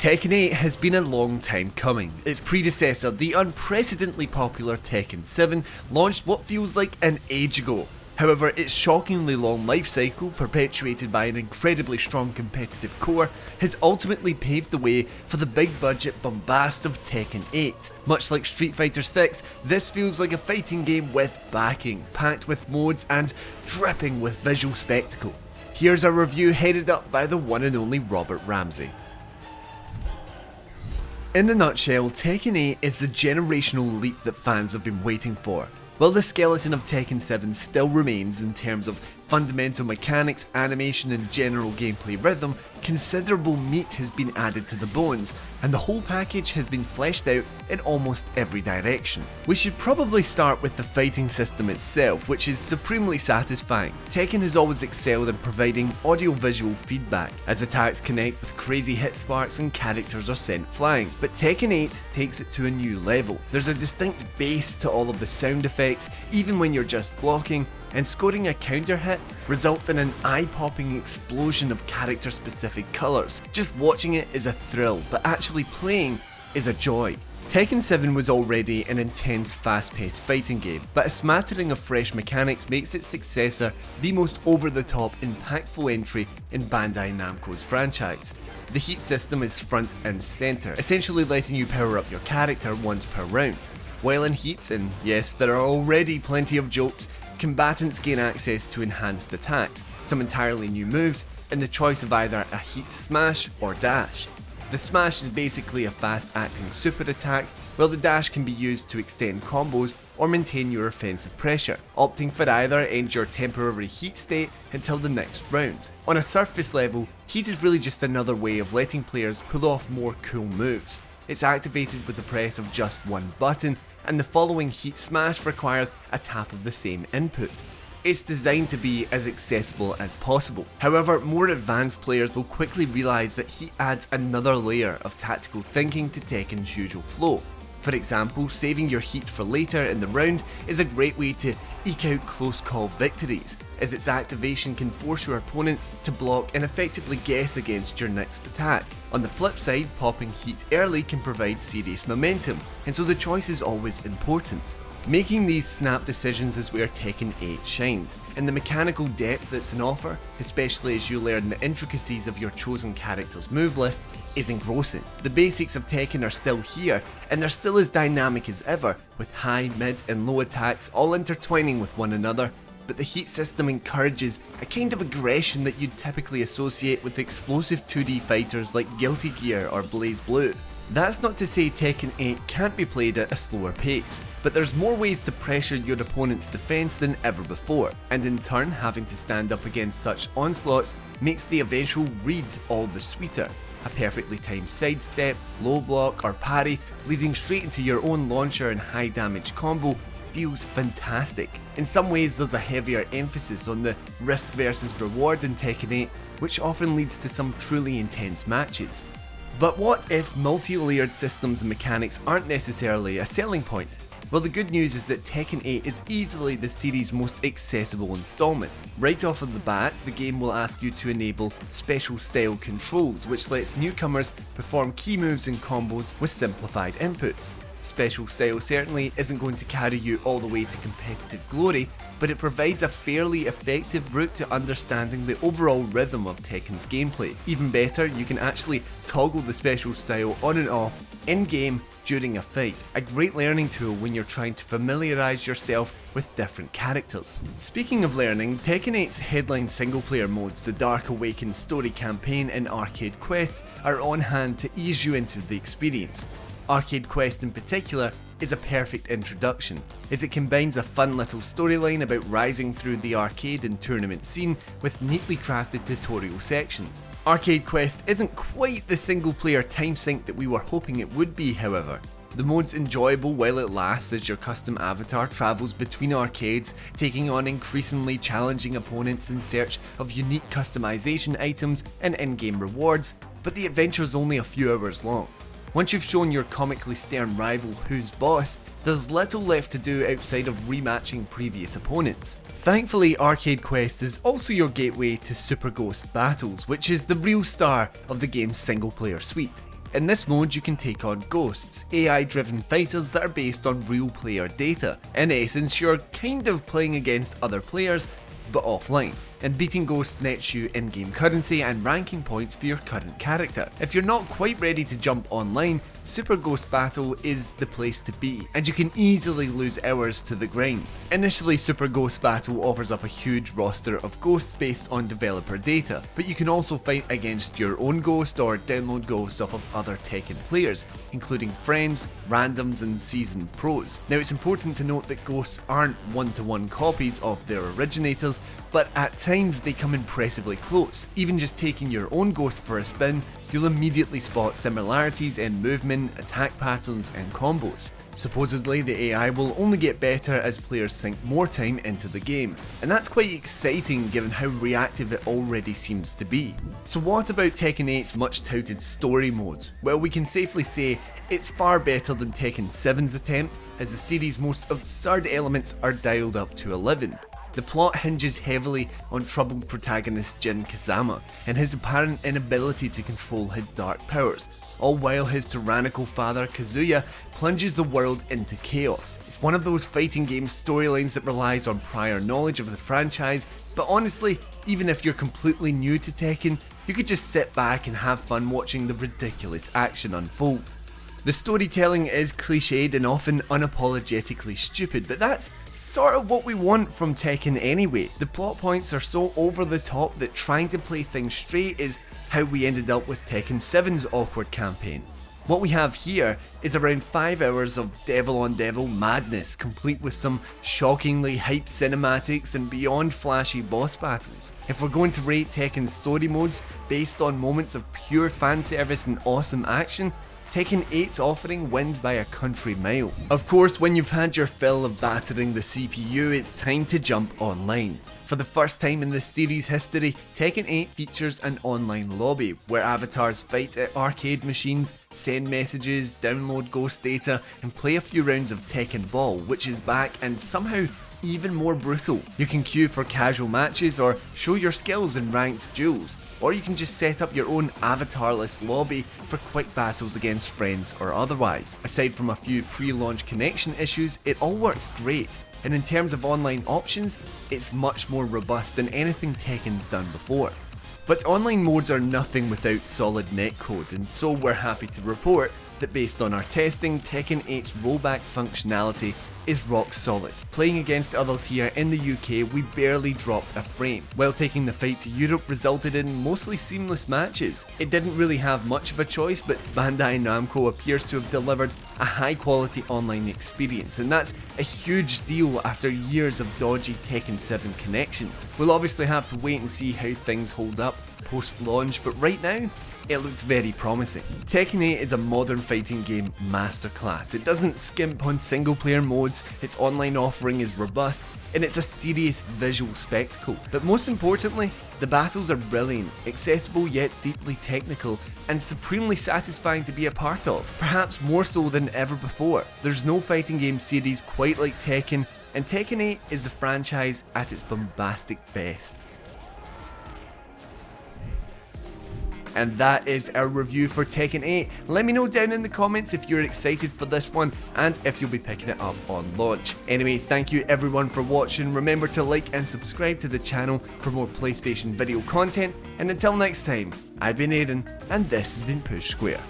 Tekken 8 has been a long time coming. Its predecessor, the unprecedentedly popular Tekken 7, launched what feels like an age ago. However, its shockingly long life cycle, perpetuated by an incredibly strong competitive core, has ultimately paved the way for the big budget bombast of Tekken 8. Much like Street Fighter 6, this feels like a fighting game with backing, packed with modes and dripping with visual spectacle. Here's a review headed up by the one and only Robert Ramsey. In a nutshell, Tekken 8 is the generational leap that fans have been waiting for. While the skeleton of Tekken 7 still remains in terms of fundamental mechanics, animation and general gameplay rhythm, considerable meat has been added to the bones, and the whole package has been fleshed out in almost every direction. We should probably start with the fighting system itself, which is supremely satisfying. Tekken has always excelled in providing audio-visual feedback, as attacks connect with crazy hit sparks and characters are sent flying, but Tekken 8 takes it to a new level. There's a distinct bass to all of the sound effects, even when you're just blocking, and scoring a counter hit results in an eye-popping explosion of character-specific colours. Just watching it is a thrill, but actually playing is a joy. Tekken 7 was already an intense, fast-paced fighting game, but a smattering of fresh mechanics makes its successor the most over-the-top, impactful entry in Bandai Namco's franchise. The heat system is front and centre, essentially letting you power up your character once per round. While in heat, and yes, there are already plenty of jokes, combatants gain access to enhanced attacks, some entirely new moves, and the choice of either a heat smash or dash. The smash is basically a fast-acting super attack, while the dash can be used to extend combos or maintain your offensive pressure. Opting for either ends your temporary heat state until the next round. On a surface level, heat is really just another way of letting players pull off more cool moves. It's activated with the press of just one button, and the following heat smash requires a tap of the same input. It's designed to be as accessible as possible. However, more advanced players will quickly realise that heat adds another layer of tactical thinking to Tekken's usual flow. For example, saving your heat for later in the round is a great way to eke out close call victories, as its activation can force your opponent to block and effectively guess against your next attack. On the flip side, popping heat early can provide serious momentum, and so the choice is always important. Making these snap decisions is where Tekken 8 shines, and the mechanical depth that's on offer, especially as you learn the intricacies of your chosen character's move list, is engrossing. The basics of Tekken are still here, and they're still as dynamic as ever, with high, mid and low attacks all intertwining with one another, but the heat system encourages a kind of aggression that you'd typically associate with explosive 2D fighters like Guilty Gear or BlazBlue. That's not to say Tekken 8 can't be played at a slower pace, but there's more ways to pressure your opponent's defense than ever before, and in turn having to stand up against such onslaughts makes the eventual read all the sweeter. A perfectly timed sidestep, low block or parry leading straight into your own launcher and high damage combo feels fantastic. In some ways there's a heavier emphasis on the risk versus reward in Tekken 8, which often leads to some truly intense matches. But what if multi-layered systems and mechanics aren't necessarily a selling point? Well, the good news is that Tekken 8 is easily the series' most accessible installment. Right off of the bat, the game will ask you to enable special style controls, which lets newcomers perform key moves and combos with simplified inputs. Special style certainly isn't going to carry you all the way to competitive glory, but it provides a fairly effective route to understanding the overall rhythm of Tekken's gameplay. Even better, you can actually toggle the special style on and off in-game during a fight, a great learning tool when you're trying to familiarise yourself with different characters. Speaking of learning, Tekken 8's headline single-player modes, the Dark Awakens story campaign and Arcade Quests, are on hand to ease you into the experience. Arcade Quest in particular is a perfect introduction, as it combines a fun little storyline about rising through the arcade and tournament scene with neatly crafted tutorial sections. Arcade Quest isn't quite the single player time sink that we were hoping it would be, however. The mode's enjoyable while it lasts as your custom avatar travels between arcades, taking on increasingly challenging opponents in search of unique customization items and in-game rewards, but the adventure's only a few hours long. Once you've shown your comically stern rival who's boss, there's little left to do outside of rematching previous opponents. Thankfully, Arcade Quest is also your gateway to Super Ghost Battles, which is the real star of the game's single player suite. In this mode you can take on ghosts, AI-driven fighters that are based on real player data. In essence, you're kind of playing against other players, but offline. And beating ghosts nets you in-game currency and ranking points for your current character. If you're not quite ready to jump online, Super Ghost Battle is the place to be, and you can easily lose hours to the grind. Initially, Super Ghost Battle offers up a huge roster of ghosts based on developer data, but you can also fight against your own ghost or download ghosts off of other Tekken players, including friends, randoms and seasoned pros. Now it's important to note that ghosts aren't one-to-one copies of their originators, but at times they come impressively close. Even just taking your own ghost for a spin, you'll immediately spot similarities in movement, attack patterns and combos. Supposedly the AI will only get better as players sink more time into the game, and that's quite exciting given how reactive it already seems to be. So what about Tekken 8's much touted story mode? Well, we can safely say it's far better than Tekken 7's attempt, as the series' most absurd elements are dialed up to 11. The plot hinges heavily on troubled protagonist Jin Kazama and his apparent inability to control his dark powers, all while his tyrannical father Kazuya plunges the world into chaos. It's one of those fighting game storylines that relies on prior knowledge of the franchise, but honestly, even if you're completely new to Tekken, you could just sit back and have fun watching the ridiculous action unfold. The storytelling is cliched and often unapologetically stupid, but that's sort of what we want from Tekken anyway. The plot points are so over the top that trying to play things straight is how we ended up with Tekken 7's awkward campaign. What we have here is around 5 hours of devil on devil madness, complete with some shockingly hyped cinematics and beyond flashy boss battles. If we're going to rate Tekken's story modes based on moments of pure fan service and awesome action, Tekken 8's offering wins by a country mile. Of course, when you've had your fill of battering the CPU, it's time to jump online. For the first time in the series' history, Tekken 8 features an online lobby, where avatars fight at arcade machines, send messages, download ghost data, and play a few rounds of Tekken Ball, which is back and somehow even more brutal. You can queue for casual matches or show your skills in ranked duels, or you can just set up your own avatarless lobby for quick battles against friends or otherwise. Aside from a few pre-launch connection issues, it all works great, and in terms of online options, it's much more robust than anything Tekken's done before. But online modes are nothing without solid netcode, and so we're happy to report that based on our testing, Tekken 8's rollback functionality is rock solid. Playing against others here in the UK, we barely dropped a frame, while taking the fight to Europe resulted in mostly seamless matches. It didn't really have much of a choice, but Bandai Namco appears to have delivered a high quality online experience, and that's a huge deal after years of dodgy Tekken 7 connections. We'll obviously have to wait and see how things hold up post-launch, but right now, it looks very promising. Tekken 8 is a modern fighting game masterclass. It doesn't skimp on single player modes, its online offering is robust, and it's a serious visual spectacle. But most importantly, the battles are brilliant, accessible yet deeply technical, and supremely satisfying to be a part of, perhaps more so than ever before. There's no fighting game series quite like Tekken, and Tekken 8 is the franchise at its bombastic best. And that is our review for Tekken 8. Let me know down in the comments if you're excited for this one and if you'll be picking it up on launch. Anyway, thank you everyone for watching. Remember to like and subscribe to the channel for more PlayStation video content. And until next time, I've been Aiden and this has been Push Square.